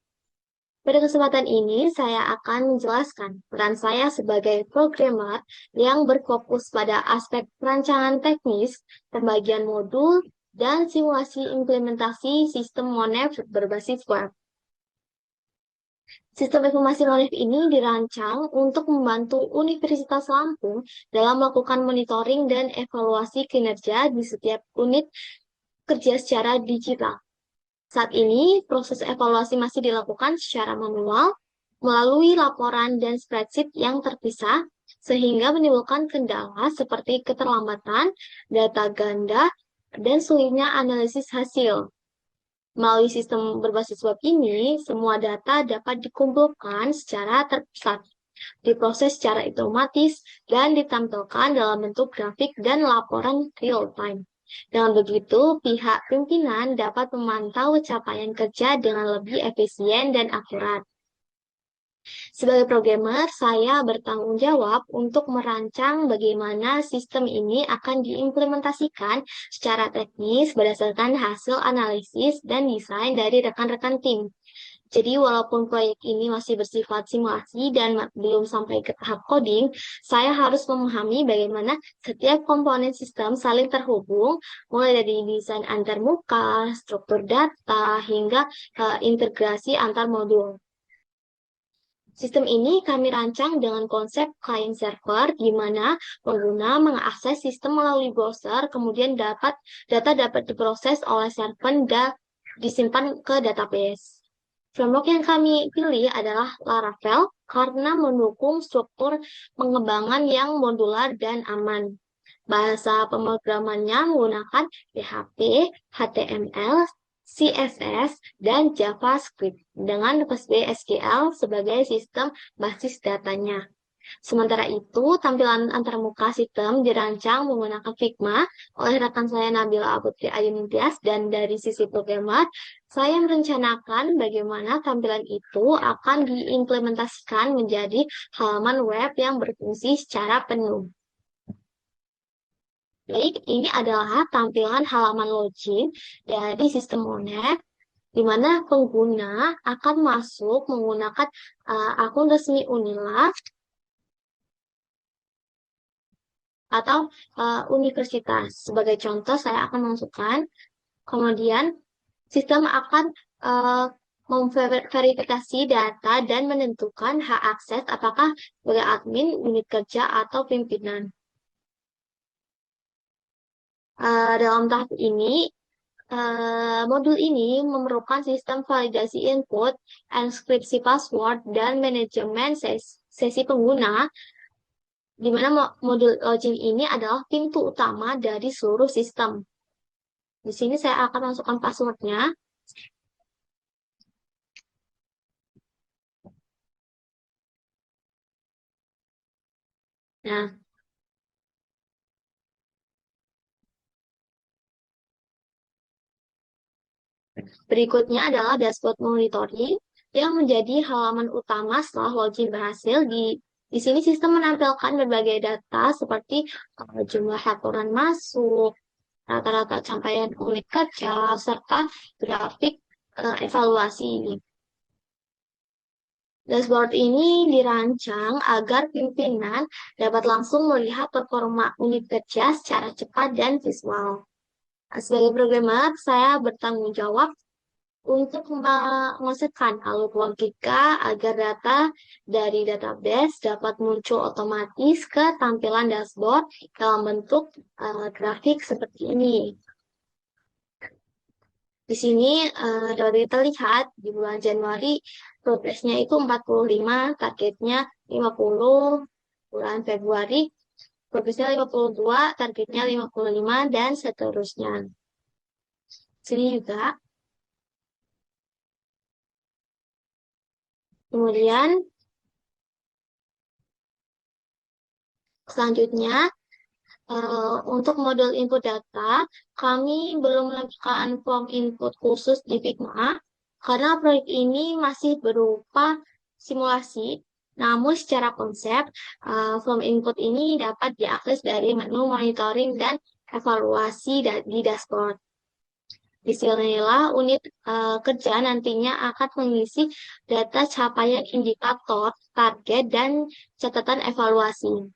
Pada kesempatan ini, saya akan menjelaskan peran saya sebagai programmer yang berfokus pada aspek perancangan teknis, pembagian modul, dan simulasi implementasi sistem MONEF berbasis web. Sistem informasi MONEF ini dirancang untuk membantu Universitas Lampung dalam melakukan monitoring dan evaluasi kinerja di setiap unit kerja secara digital. Saat ini, proses evaluasi masih dilakukan secara manual melalui laporan dan spreadsheet yang terpisah, sehingga menimbulkan kendala seperti keterlambatan, data ganda, dan sulitnya analisis hasil. Melalui sistem berbasis web ini, semua data dapat dikumpulkan secara terpusat, diproses secara otomatis, dan ditampilkan dalam bentuk grafik dan laporan real-time. Dengan begitu, pihak pimpinan dapat memantau capaian kerja dengan lebih efisien dan akurat. Sebagai programmer, saya bertanggung jawab untuk merancang bagaimana sistem ini akan diimplementasikan secara teknis berdasarkan hasil analisis dan desain dari rekan-rekan tim. Jadi walaupun proyek ini masih bersifat simulasi dan belum sampai ke tahap coding, saya harus memahami bagaimana setiap komponen sistem saling terhubung, mulai dari desain antarmuka, struktur data, hingga integrasi antar modul. Sistem ini kami rancang dengan konsep client server, di mana pengguna mengakses sistem melalui browser, kemudian data dapat diproses oleh server dan disimpan ke database. Framework yang kami pilih adalah Laravel karena mendukung struktur pengembangan yang modular dan aman. Bahasa pemrogramannya menggunakan PHP, HTML, CSS, dan JavaScript dengan PostgreSQL sebagai sistem basis datanya. Sementara itu, tampilan antarmuka sistem dirancang menggunakan Figma oleh rekan saya Nabila Putri Ayunintias, dan dari sisi programmer, saya merencanakan bagaimana tampilan itu akan diimplementasikan menjadi halaman web yang berfungsi secara penuh. Baik, ini adalah tampilan halaman login dari sistem Monet, di mana pengguna akan masuk menggunakan akun resmi Unila atau universitas. Sebagai contoh, saya akan masukkan. Kemudian, sistem akan memverifikasi data dan menentukan hak akses apakah sebagai admin, unit kerja, atau pimpinan. Dalam tahap ini, modul ini memerlukan sistem validasi input, enkripsi password, dan manajemen sesi pengguna, di mana modul login ini adalah pintu utama dari seluruh sistem. Di sini saya akan masukkan passwordnya. Nah, berikutnya adalah dashboard monitoring yang menjadi halaman utama setelah login berhasil. Di sini sistem menampilkan berbagai data seperti jumlah laporan masuk, rata-rata capaian unit kerja, serta grafik evaluasi. Dashboard ini dirancang agar pimpinan dapat langsung melihat performa unit kerja secara cepat dan visual. Sebagai programmer, saya bertanggung jawab untuk mengesetkan alur logika agar data dari database dapat muncul otomatis ke tampilan dashboard dalam bentuk grafik seperti ini. Di sini dapat terlihat di bulan Januari progresnya itu 45, targetnya 50, bulan Februari progresnya 52, targetnya 55, dan seterusnya. Sini juga. Kemudian, selanjutnya, untuk modul input data, kami belum melakukan form input khusus di Figma, karena proyek ini masih berupa simulasi. Namun secara konsep, form input ini dapat diakses dari menu monitoring dan evaluasi di dashboard. Disinilah unit kerja nantinya akan mengisi data capaian indikator, target, dan catatan evaluasi.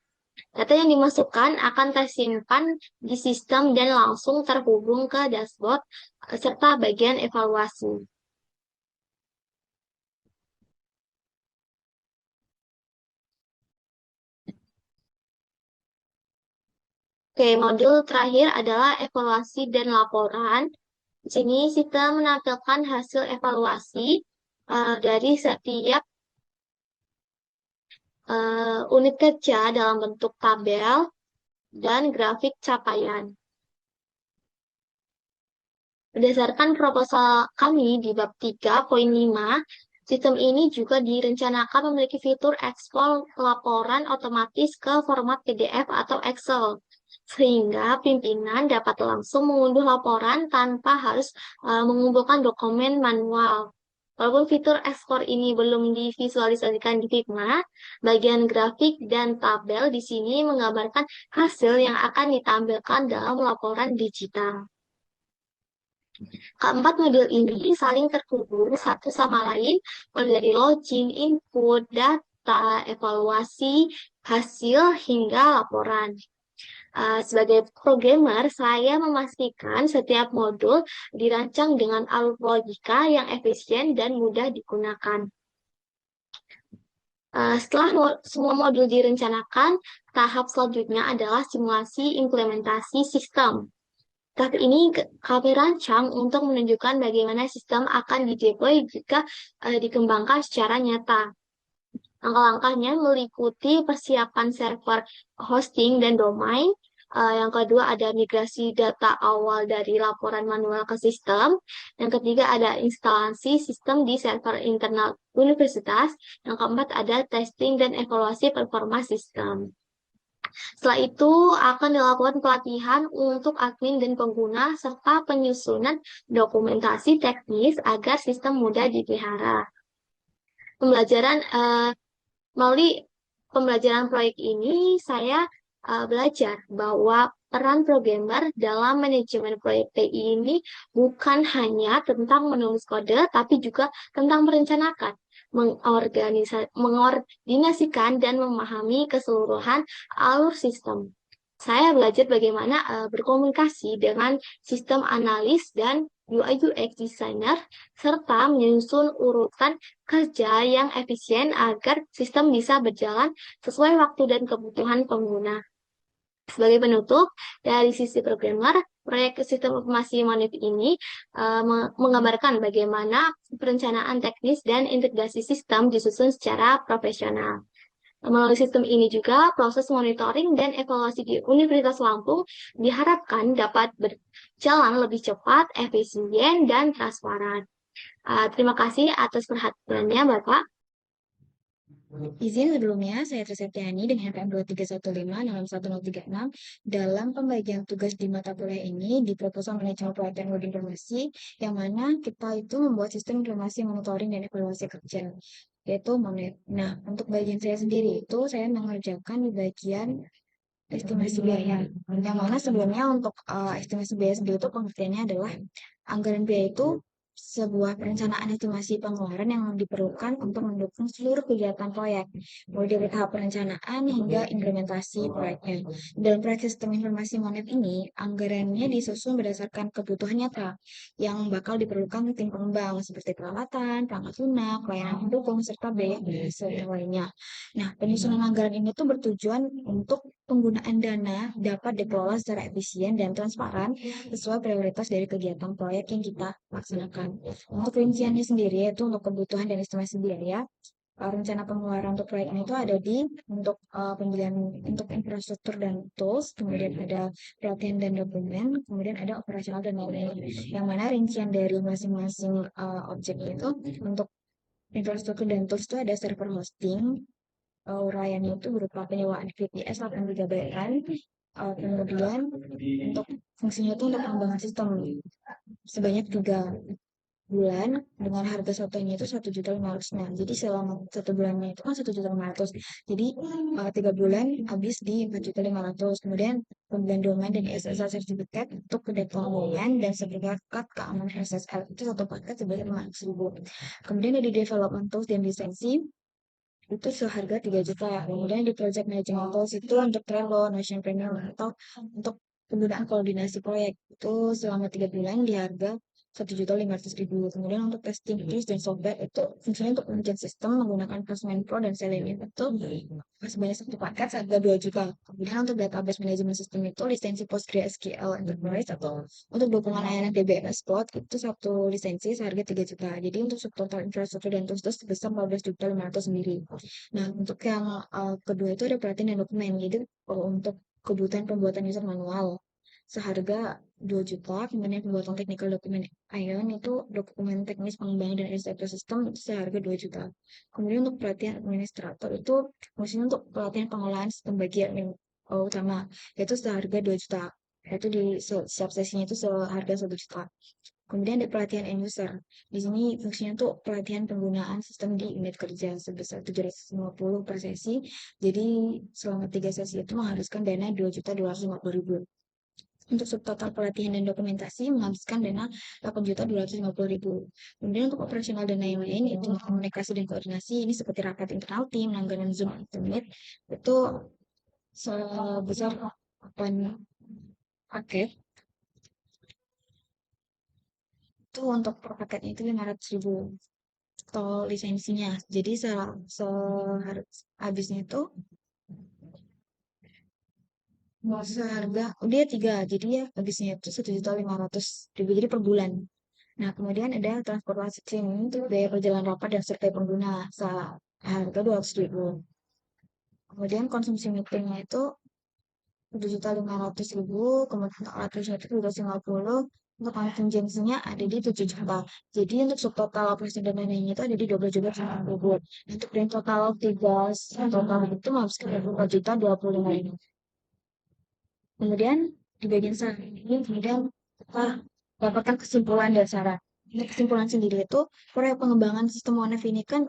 Data yang dimasukkan akan tersimpan di sistem dan langsung terhubung ke dashboard serta bagian evaluasi. Oke, modul terakhir adalah evaluasi dan laporan. Di sini kita menampilkan hasil evaluasi dari setiap unit kerja dalam bentuk tabel dan grafik capaian. Berdasarkan proposal kami di bab 3.5, sistem ini juga direncanakan memiliki fitur ekspor laporan otomatis ke format PDF atau Excel, sehingga pimpinan dapat langsung mengunduh laporan tanpa harus mengumpulkan dokumen manual. Walaupun fitur ekspor ini belum divisualisasikan di Figma, bagian grafik dan tabel di sini menggambarkan hasil yang akan ditampilkan dalam laporan digital. Keempat modul ini saling terhubung satu sama lain, mulai dari login, input, data, evaluasi, hasil, hingga laporan. Sebagai programmer, saya memastikan setiap modul dirancang dengan alur logika yang efisien dan mudah digunakan. Setelah semua modul direncanakan, tahap selanjutnya adalah simulasi implementasi sistem. Tahap ini kami rancang untuk menunjukkan bagaimana sistem akan dideploy jika dikembangkan secara nyata. Langkah-langkahnya meliputi persiapan server hosting dan domain, Yang kedua ada migrasi data awal dari laporan manual ke sistem. Yang ketiga ada instalasi sistem di server internal universitas. Yang keempat ada testing dan evaluasi performa sistem. Setelah itu akan dilakukan pelatihan untuk admin dan pengguna serta penyusunan dokumentasi teknis agar sistem mudah dipelihara. Melalui pembelajaran proyek ini saya belajar bahwa peran programmer dalam manajemen proyek TI ini bukan hanya tentang menulis kode, tapi juga tentang merencanakan, mengordinasikan dan memahami keseluruhan alur sistem. Saya belajar bagaimana berkomunikasi dengan sistem analis dan UI UX designer serta menyusun urutan kerja yang efisien agar sistem bisa berjalan sesuai waktu dan kebutuhan pengguna. Sebagai penutup, dari sisi programmer, proyek sistem informasi Monif ini menggambarkan bagaimana perencanaan teknis dan integrasi sistem disusun secara profesional. Melalui sistem ini juga, proses monitoring dan evaluasi di Universitas Lampung diharapkan dapat berjalan lebih cepat, efisien, dan transparan. Terima kasih atas perhatiannya, Bapak. Izin sebelumnya, saya Triseptiani dengan NPM 2315-61036 dalam pembagian tugas di mata kuliah ini di proposal manajemen proyek teknologi informasi, yang mana kita itu membuat sistem informasi monitoring dan evaluasi kerja, yaitu MONET. Nah, untuk bagian saya sendiri itu, saya mengerjakan di bagian estimasi biaya, yang mana sebelumnya untuk estimasi biaya sendiri itu pengertiannya adalah anggaran biaya itu sebuah perencanaan estimasi pengeluaran yang diperlukan untuk mendukung seluruh kegiatan proyek, mulai dari tahap perencanaan hingga implementasi proyeknya. Dalam proyek sistem informasi Monet ini, anggarannya disusun berdasarkan kebutuhan nyata yang bakal diperlukan tim pengembang seperti peralatan, perangkat lunak, pelayanan pendukung, serta biaya lainnya. Nah, penyusunan anggaran ini tuh bertujuan untuk penggunaan dana dapat dikelola secara efisien dan transparan sesuai prioritas dari kegiatan proyek yang kita laksanakan. Untuk rinciannya sendiri, yaitu untuk kebutuhan dan estimasi biaya, rencana pengeluaran untuk proyek ini itu ada di untuk pembelian untuk infrastruktur dan tools, kemudian ada pelatihan dan dokumen, kemudian ada operasional dan lain-lain. Yang mana rincian dari masing-masing objek itu untuk infrastruktur dan tools itu ada server hosting, urayannya itu berupa penyewaan VPS 8 GB, kemudian untuk fungsinya itu untuk pengembangan sistem sebanyak 3 bulan dengan harga satunya itu 1.500.000. Nah, jadi selama 1 bulannya itu kan 1.500.000. Jadi 3 bulan habis di 4.500.000. Kemudian pembelian domain dan SSL sertifikat untuk kedatangan dan sertifikat keamanan SSL itu satu paket sebanyak 500.000. Kemudian dari development tools dan lisensi itu seharga 3 juta. Kemudian di project management tools itu untuk Trello, Notion Premium atau untuk penggunaan koordinasi proyek itu selama 3 bulan di harga 1.500.000. Kemudian untuk testing tools dan software itu fungsinya untuk pengujian sistem menggunakan Postman Pro dan Selenium itu sebanyak satu paket seharga 2 juta. Kemudian untuk database management system itu lisensi PostgreSQL Enterprise atau untuk dukungan layanan DBMS Cloud itu satu lisensi seharga 3 juta. Jadi untuk subtotal infrastruktur dan tools itu sebesar 14.500.000 sendiri. Nah, untuk yang kedua itu ada pelatihan dan dokumen. Jadi untuk kebutuhan pembuatan user manual seharga 2 juta, kemudian pembuatan technical dokumen ION itu dokumen teknis pengembangan dan arsitektur sistem itu seharga 2 juta. Kemudian untuk pelatihan administrator itu maksudnya untuk pelatihan pengolahan sistem bagian yang utama yaitu seharga 2 juta. Yaitu di setiap sesinya itu seharga 1 juta. Kemudian ada pelatihan end user. Di sini fungsinya untuk pelatihan penggunaan sistem di unit kerja sebesar 750 per sesi. Jadi selama 3 sesi itu menghabiskan dana 2.250.000. Untuk subtotal pelatihan dan dokumentasi menghabiskan dana 8.250.000. Kemudian untuk operasional dan lain-lain itu komunikasi dan koordinasi ini seperti rapat internal tim, langganan Zoom atau Meet itu sebesar 8 paket. Itu untuk per paketnya itu 500.000 atau lisensinya. Jadi habisnya itu seharga dia 3, jadi ya habisnya itu 1.500.000 jadi per bulan. Nah, kemudian ada transportasi tim untuk biaya perjalanan rapat dan survei pengguna seharga 200.000. Kemudian konsumsi meetingnya itu 7.500.000, kemudian untuk alat research 250, untuk kontingensinya ada di 7 juta. Jadi untuk subtotal operasi dan lain-lainnya itu ada di 12.900.000. Untuk grand total 3 total itu menghabiskan 4.025.000. Kemudian di bagian saran ini kemudian kita dapatkan kesimpulan dan saran. Untuk kesimpulan sendiri itu proyek pengembangan sistem ONF ini kan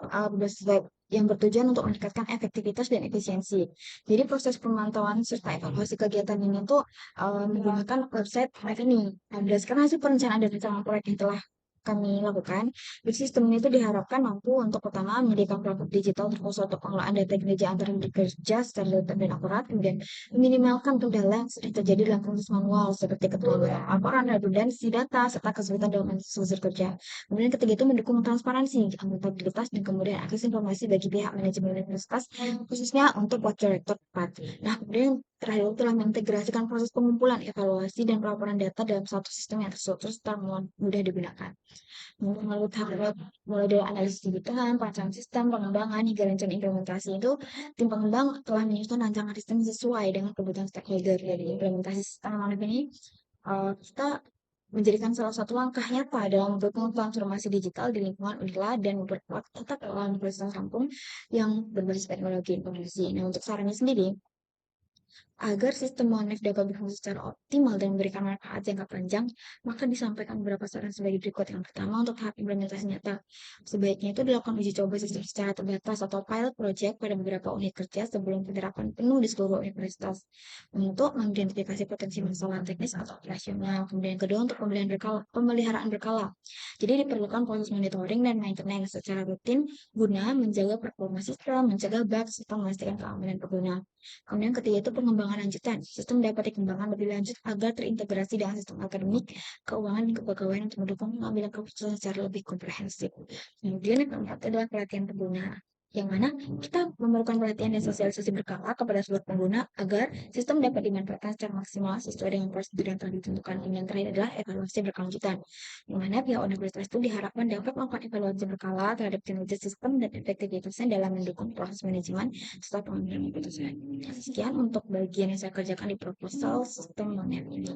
yang bertujuan untuk meningkatkan efektivitas dan efisiensi. Jadi proses pemantauan serta evaluasi kegiatan ini tuh menggunakan website revenue. Nah, berdasarkan hasil perencanaan dan rencana proyek yang telah kami lakukan, sistem ini tuh diharapkan mampu untuk pertama menyediakan platform digital terkhusus untuk pengelolaan data kinerja antar kerja secara data dan akurat, kemudian meminimalkan kendala yang sering terjadi dalam proses manual seperti keterlambatan laporan, redundansi data, serta kesulitan dalam hasil kerja. Kemudian ketiga itu mendukung transparansi, akuntabilitas, dan kemudian akses informasi bagi pihak manajemen universitas, khususnya untuk wakil rektor tepat. Nah, kemudian terakhir telah mengintegrasikan proses pengumpulan, evaluasi, dan pelaporan data dalam satu sistem yang terstruktur serta mudah digunakan. Melalui tahap mulai dari analisis kebutuhan, perencanaan sistem, pengembangan, hingga rencana implementasi itu, tim pengembang telah menyusun rancangan sistem sesuai dengan kebutuhan stakeholder. Dari implementasi sistem ONF ini, kita menjadikan salah satu langkah nyata dalam mendukung transformasi digital di lingkungan Unila dan memperkuat tata kelola universitas Lampung yang berbasis teknologi informasi. Nah, untuk sarannya sendiri, agar sistem ONF dapat berfungsi secara optimal dan memberikan manfaat jangka panjang, maka disampaikan beberapa saran sebagai berikut. Yang pertama, untuk tahap implementasi nyata. Sebaiknya itu dilakukan uji coba sistem secara terbatas atau pilot project pada beberapa unit kerja sebelum penerapan penuh di seluruh universitas. Untuk mengidentifikasi potensi masalah teknis atau operasional. Kemudian yang kedua, untuk pemeliharaan berkala. Jadi diperlukan proses monitoring dan maintenance secara rutin guna menjaga performa sistem, mencegah bug, serta memastikan keamanan pengguna. Kemudian ketiga itu pengembangan lanjutan. Sistem dapat dikembangkan lebih lanjut agar terintegrasi dengan sistem akademik, keuangan, dan kepegawaian untuk mendukung pengambilan keputusan secara lebih komprehensif. Kemudian yang keempat adalah pelatihan pengguna, yang mana kita memerlukan pelatihan dan sosialisasi berkala kepada seluruh pengguna agar sistem dapat dimanfaatkan secara maksimal sesuai dengan prosedur yang telah ditentukan. Yang terakhir adalah evaluasi berkelanjutan, yang mana pihak universitas itu diharapkan dapat melakukan evaluasi berkala terhadap kinerja sistem dan efektivitasnya dalam mendukung proses manajemen serta pengambilan keputusan. Sekian untuk bagian yang saya kerjakan di proposal sistem ONF ini.